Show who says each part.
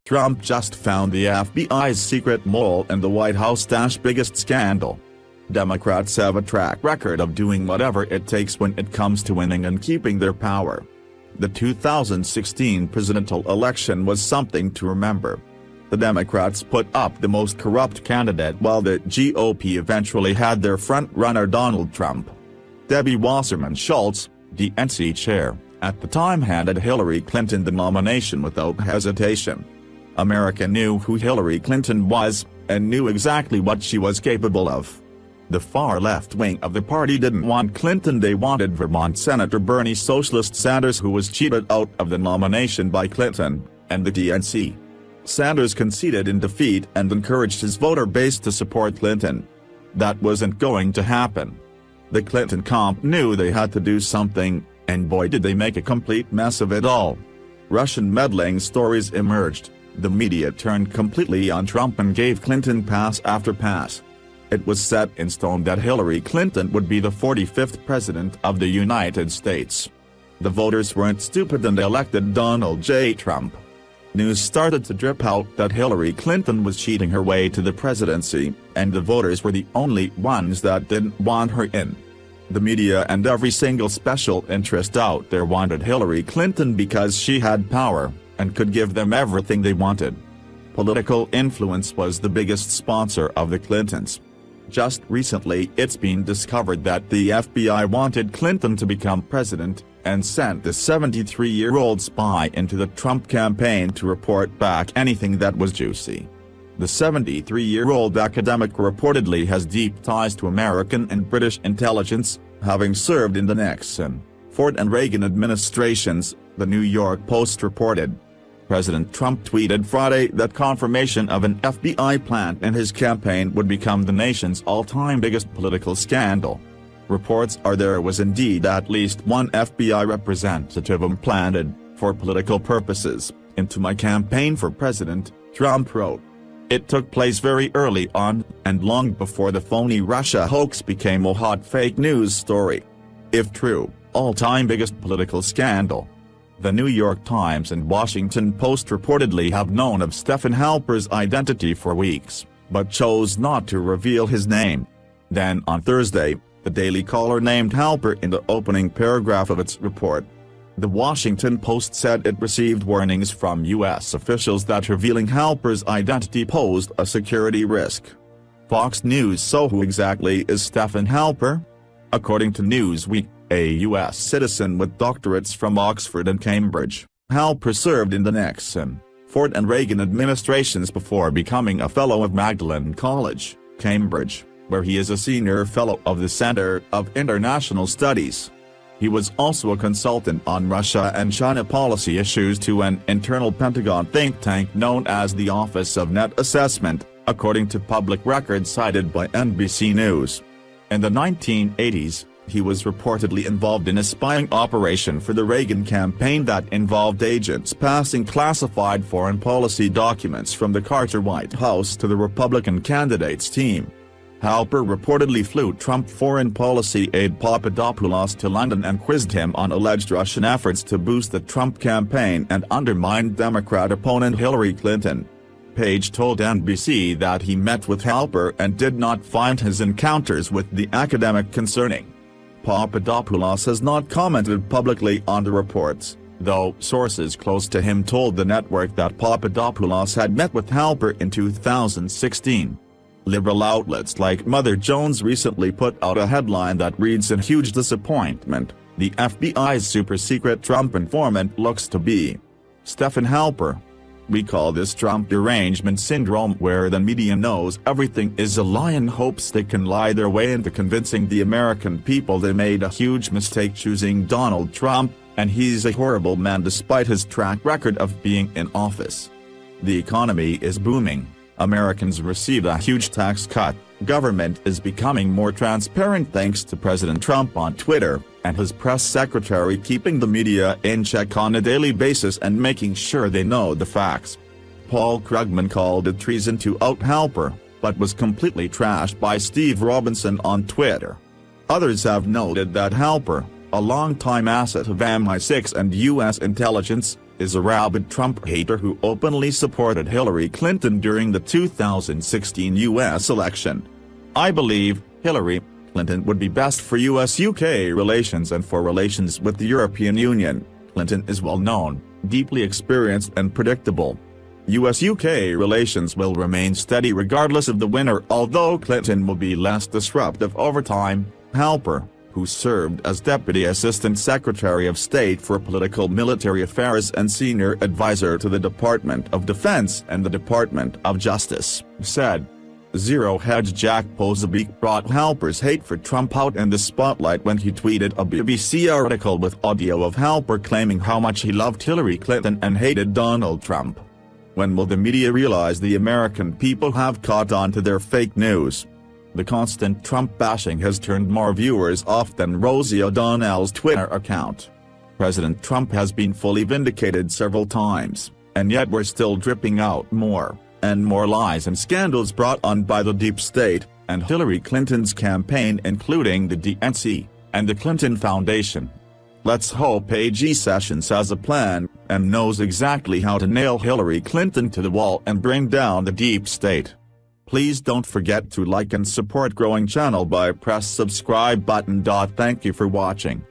Speaker 1: Trump just found the FBI's secret mole in the White House - biggest scandal. Democrats have a track record of doing whatever it takes when it comes to winning and keeping their power. The 2016 presidential election was something to remember. The Democrats put up the most corrupt candidate while the GOP eventually had their front-runner Donald Trump. Debbie Wasserman Schultz, DNC chair, at the time handed Hillary Clinton the nomination without hesitation. America knew who Hillary Clinton was, and knew exactly what she was capable of. The far left wing of the party didn't want Clinton, they wanted Vermont Senator Bernie Socialist Sanders, who was cheated out of the nomination by Clinton, and the DNC. Sanders conceded in defeat and encouraged his voter base to support Clinton. That wasn't going to happen. The Clinton camp knew they had to do something, and boy did they make a complete mess of it all. Russian meddling stories emerged, the media turned completely on Trump and gave Clinton pass after pass. It was set in stone that Hillary Clinton would be the 45th president of the United States. The voters weren't stupid and elected Donald J. Trump. News started to drip out that Hillary Clinton was cheating her way to the presidency, and the voters were the only ones that didn't want her in. The media and every single special interest out there wanted Hillary Clinton because she had power, and could give them everything they wanted. Political influence was the biggest sponsor of the Clintons. Just recently it's been discovered that the FBI wanted Clinton to become president, and sent the 73-year-old spy into the Trump campaign to report back anything that was juicy. The 73-year-old academic reportedly has deep ties to American and British intelligence, having served in the Nixon, Ford and Reagan administrations, the New York Post reported. President Trump tweeted Friday that confirmation of an FBI plant in his campaign would become the nation's all-time biggest political scandal. Reports are there was indeed at least one FBI representative implanted, for political purposes, into my campaign for president, Trump wrote. It took place very early on, and long before the phony Russia hoax became a hot fake news story. If true, all-time biggest political scandal. The New York Times and Washington Post reportedly have known of Stephen Halper's identity for weeks, but chose not to reveal his name. Then on Thursday, the Daily Caller named Halper in the opening paragraph of its report. The Washington Post said it received warnings from U.S. officials that revealing Halper's identity posed a security risk. Fox News. So who exactly is Stephen Halper? According to Newsweek, a U.S. citizen with doctorates from Oxford and Cambridge, Halper served in the Nixon, Ford and Reagan administrations before becoming a Fellow of Magdalen College, Cambridge, where he is a senior fellow of the Center of International Studies. He was also a consultant on Russia and China policy issues to an internal Pentagon think tank known as the Office of Net Assessment, according to public records cited by NBC News. In the 1980s, he was reportedly involved in a spying operation for the Reagan campaign that involved agents passing classified foreign policy documents from the Carter White House to the Republican candidate's team. Halper reportedly flew Trump foreign policy aide Papadopoulos to London and quizzed him on alleged Russian efforts to boost the Trump campaign and undermine Democrat opponent Hillary Clinton. Page told NBC that he met with Halper and did not find his encounters with the academic concerning. Papadopoulos has not commented publicly on the reports, though sources close to him told the network that Papadopoulos had met with Halper in 2016. Liberal outlets like Mother Jones recently put out a headline that reads, "In huge disappointment, the FBI's super-secret Trump informant looks to be Stephen Halper." We call this Trump derangement syndrome, where the media knows everything is a lie and hopes they can lie their way into convincing the American people they made a huge mistake choosing Donald Trump, and he's a horrible man despite his track record of being in office. The economy is booming, Americans received a huge tax cut, government is becoming more transparent thanks to President Trump on Twitter, and his press secretary keeping the media in check on a daily basis and making sure they know the facts. Paul Krugman called it treason to out Halper, but was completely trashed by Steve Robinson on Twitter. Others have noted that Halper, a longtime asset of MI6 and U.S. intelligence, is a rabid Trump hater who openly supported Hillary Clinton during the 2016 U.S. election. I believe Hillary Clinton would be best for US-UK relations and for relations with the European Union. Clinton is well known, deeply experienced and predictable. US-UK relations will remain steady regardless of the winner, although Clinton will be less disruptive over time. Halper, who served as Deputy Assistant Secretary of State for Political Military Affairs and Senior Advisor to the Department of Defense and the Department of Justice, said. Zero Hedge Jack Posobiec brought Halper's hate for Trump out in the spotlight when he tweeted a BBC article with audio of Halper claiming how much he loved Hillary Clinton and hated Donald Trump. When will the media realize the American people have caught on to their fake news? The constant Trump bashing has turned more viewers off than Rosie O'Donnell's Twitter account. President Trump has been fully vindicated several times, and yet we're still dripping out more and more lies and scandals brought on by the deep state and Hillary Clinton's campaign, including the DNC and the Clinton Foundation. Let's hope AG Sessions has a plan and knows exactly how to nail Hillary Clinton to the wall and bring down the deep state. Please don't forget to like and support growing channel by press subscribe button. Thank you for watching.